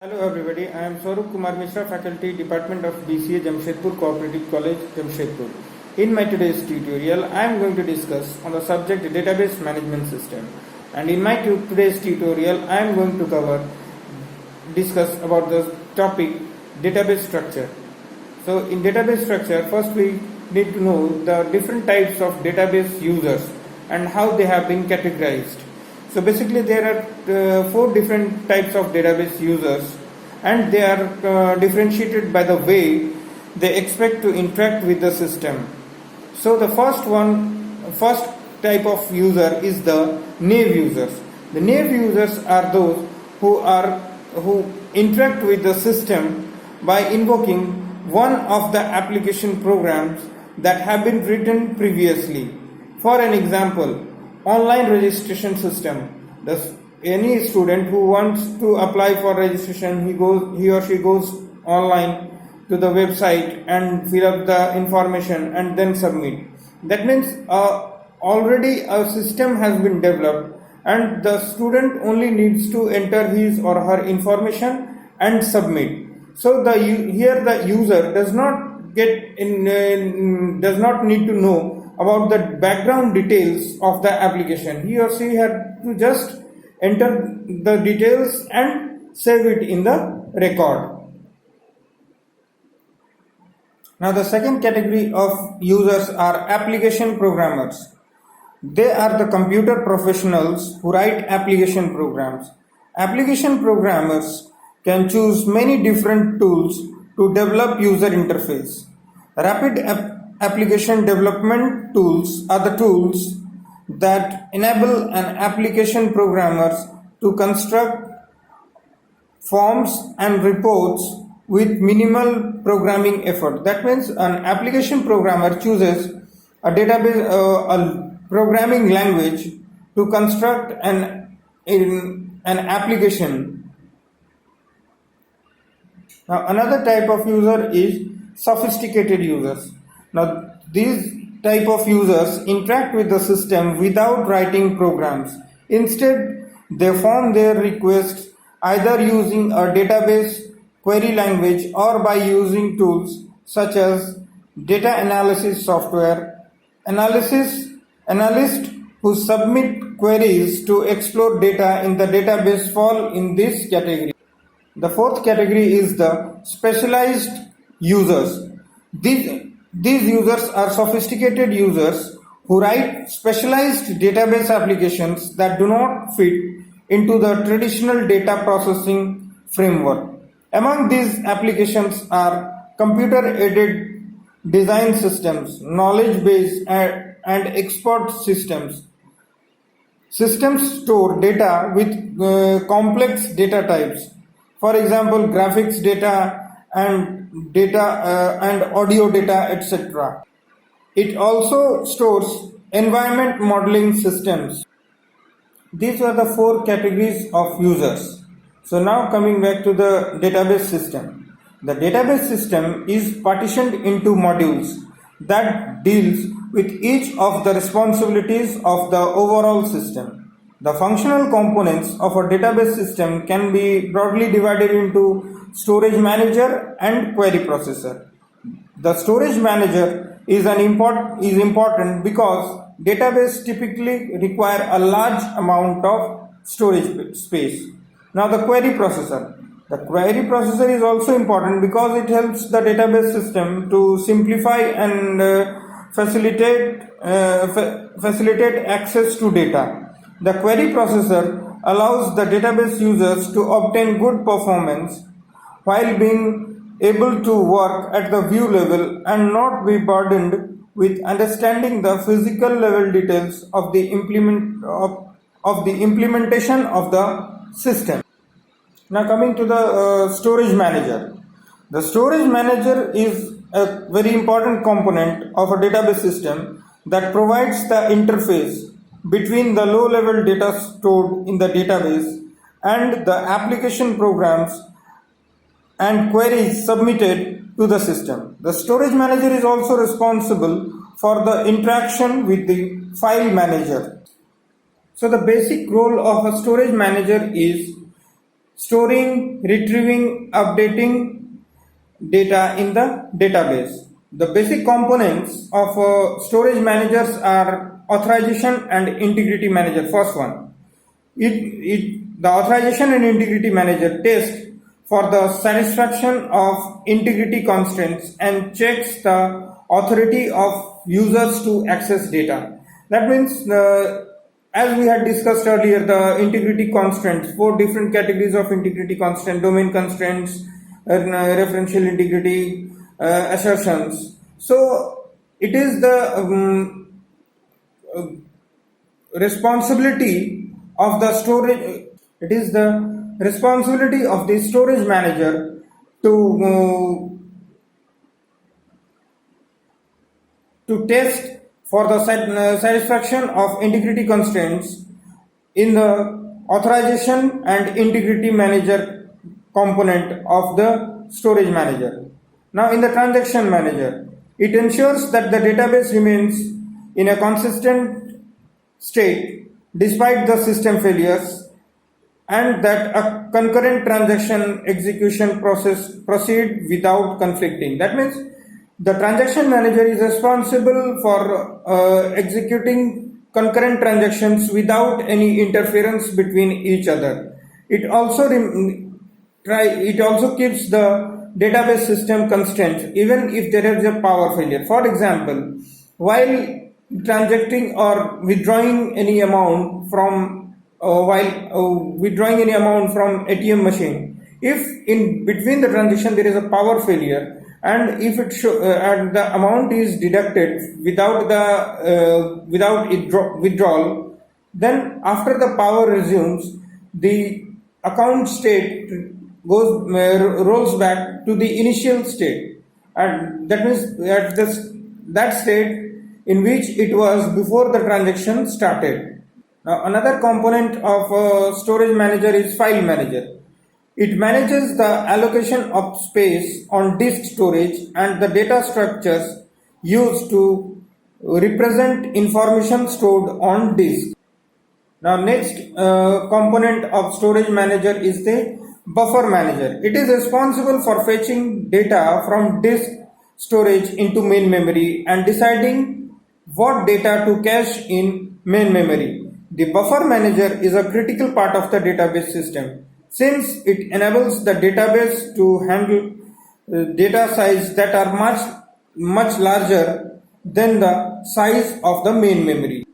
Hello everybody, I am Swarup Kumar Mishra, Faculty Department of BCA, Jamshedpur Cooperative College, Jamshedpur. In my today's tutorial, I am going to discuss on the subject database management system. And in my today's tutorial, I am going to discuss about the topic database structure. So in database structure, first we need to know the different types of database users and how they have been categorized. So basically there are four different types of database users, and they are differentiated by the way they expect to interact with the system. So the first type of user is the naive users. The naive users are those who interact with the system by invoking one of the application programs that have been written previously. For an example, online registration system. Any student who wants to apply for registration, he or she goes online to the website and fill up the information and then submit. That means already a system has been developed and the student only needs to enter his or her information and submit. So here the user does not need to know about the background details of the application. He or she had to just enter the details and save it in the record. Now the second category of users are application programmers. They are the computer professionals who write application programs. Application programmers can choose many different tools to develop user interface. Rapid application development tools are the tools that enable an application programmers to construct forms and reports with minimal programming effort. That means an application programmer chooses a database, a programming language to construct an application. Now another type of user is sophisticated users. Now these type of users interact with the system without writing programs. Instead, they form their requests either using a database query language or by using tools such as data analysis software. Analysts who submit queries to explore data in the database fall in this category. The fourth category is the specialized users. These users are sophisticated users who write specialized database applications that do not fit into the traditional data processing framework. Among these applications are computer-aided design systems, knowledge base and expert systems. Systems store data with complex data types. For example, graphics data and audio data, etc. It also stores environment modeling systems. These are the four categories of users. So now coming back to the database system. The database system is partitioned into modules that deals with each of the responsibilities of the overall system. The functional components of a database system can be broadly divided into storage manager and query processor. The storage manager is important because database typically require a large amount of storage space. Now the query processor. The query processor is also important because it helps the database system to simplify and facilitate access to data. The query processor allows the database users to obtain good performance while being able to work at the view level and not be burdened with understanding the physical level details of the implementation of the system. Now coming to the storage manager. The storage manager is a very important component of a database system that provides the interface between the low-level data stored in the database and the application programs and queries submitted to the system. The storage manager is also responsible for the interaction with the file manager. So the basic role of a storage manager is storing, retrieving, updating data in the database. The basic components of storage managers are authorization and integrity manager. First one, the authorization and integrity manager test for the satisfaction of integrity constraints and checks the authority of users to access data. That means, as we had discussed earlier, the integrity constraints, four different categories of integrity constraint: domain constraints, referential integrity, assertions. So it is the responsibility of the storage. It is the responsibility of the storage manager to test for the satisfaction of integrity constraints in the authorization and integrity manager component of the storage manager. Now, in the transaction manager, it ensures that the database remains in a consistent state despite the system failures, and that a concurrent transaction execution process proceed without conflicting. That means the transaction manager is responsible for executing concurrent transactions without any interference between each other. It also keeps the database system constant even if there is a power failure. For example, while transacting or withdrawing any amount from ATM machine, if in between the transaction there is a power failure, and if and the amount is deducted without withdrawal, then after the power resumes, the account state rolls back to the initial state, and that means at that state in which it was before the transaction started. Now, another component of storage manager is file manager. It manages the allocation of space on disk storage and the data structures used to represent information stored on disk. Now, next component of storage manager is the buffer manager. It is responsible for fetching data from disk storage into main memory and deciding what data to cache in main memory. The buffer manager is a critical part of the database system, since it enables the database to handle data size that are much larger than the size of the main memory.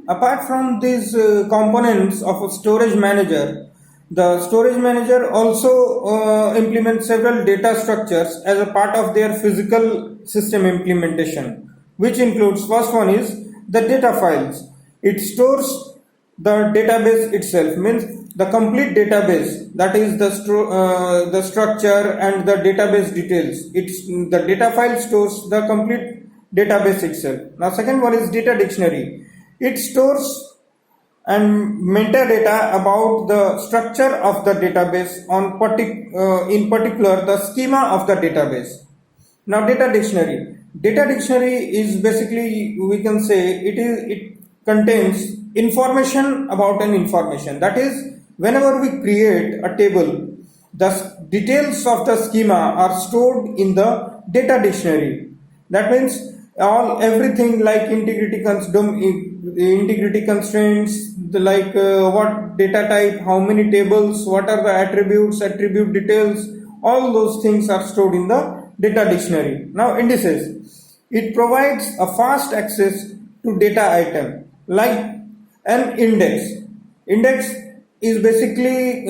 Apart from these components of a storage manager, the storage manager also implements several data structures as a part of their physical system implementation, which includes, first one is the data files. It stores the database itself, means the complete database, that is the structure and the database details. The data file stores the complete database itself. Now, second one is data dictionary. It stores and metadata about the structure of the database in particular the schema of the database. Now, data dictionary. Data dictionary is basically, we can say, it contains information about an information. That is, whenever we create a table, the details of the schema are stored in the data dictionary. That means everything like integrity constraints, what data type, how many tables, what are the attribute details, all those things are stored in the data dictionary. Now, indices. It provides a fast access to data item like an index. Index is basically,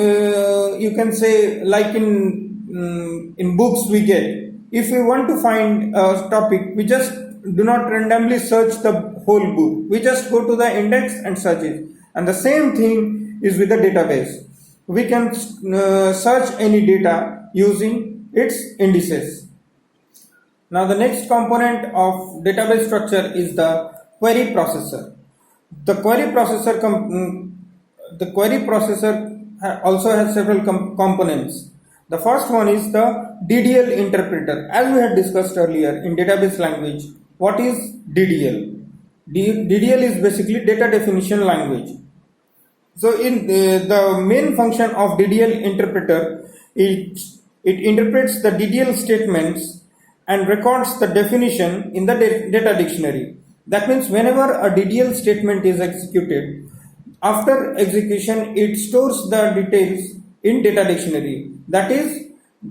you can say, like in books we get. If we want to find a topic, we just do not randomly search the whole book. We just go to the index and search it. And the same thing is with the database. We can search any data using its indices. Now, the next component of database structure is the query processor. The query processor also has several components. The first one is the DDL interpreter. As we had discussed earlier in database language, what is DDL? DDL is basically data definition language. So in the main function of DDL interpreter, it interprets the DDL statements and records the definition in the data dictionary. That means whenever a DDL statement is executed, after execution it stores the details in data dictionary. That is,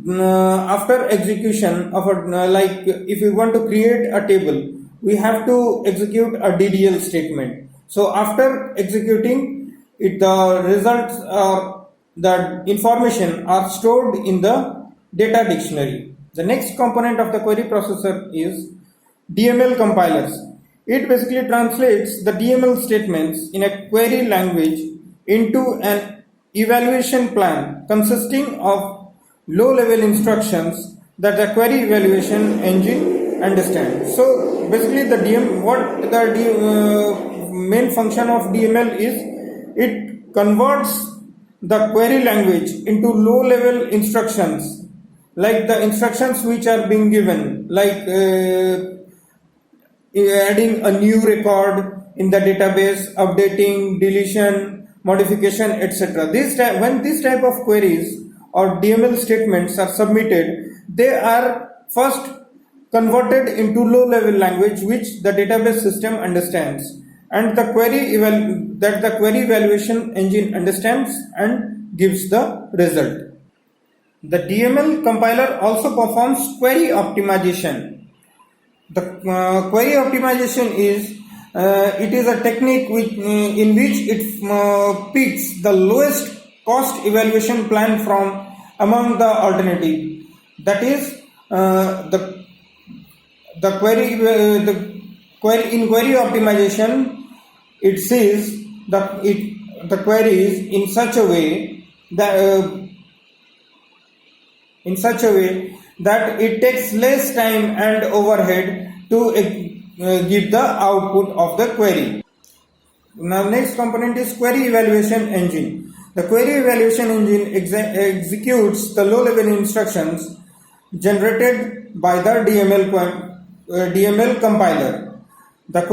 after execution of a, like if we want to create a table, we have to execute a DDL statement. So after executing it, the results are, the information are stored in the data dictionary. The next component of the query processor is DML compilers. It basically translates the DML statements in a query language into an evaluation plan consisting of low-level instructions that the query evaluation engine understands. So basically, main function of DML is, it converts the query language into low-level instructions, like the instructions which are being given, like adding a new record in the database, updating, deletion, modification, etc. When this type of queries or DML statements are submitted, they are first converted into low-level language which the database system understands, and the query evaluation engine understands and gives the result. The DML compiler also performs query optimization. The query optimization is it is a technique in which it picks the lowest cost evaluation plan from among the alternative. That is, the query in query optimization, it sees the queries in such a way that it takes less time and overhead to give the output of the query. Now next component is query evaluation engine. The query evaluation engine executes the low-level instructions generated by the DML compiler. The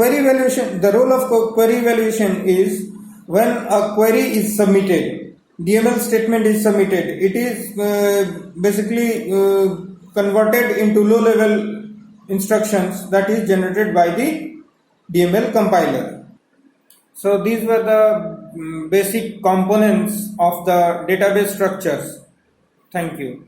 role of query evaluation is, when a query is submitted, DML statement is submitted, it is basically converted into low-level instructions that is generated by the DML compiler. So these were the basic components of the database structures. Thank you.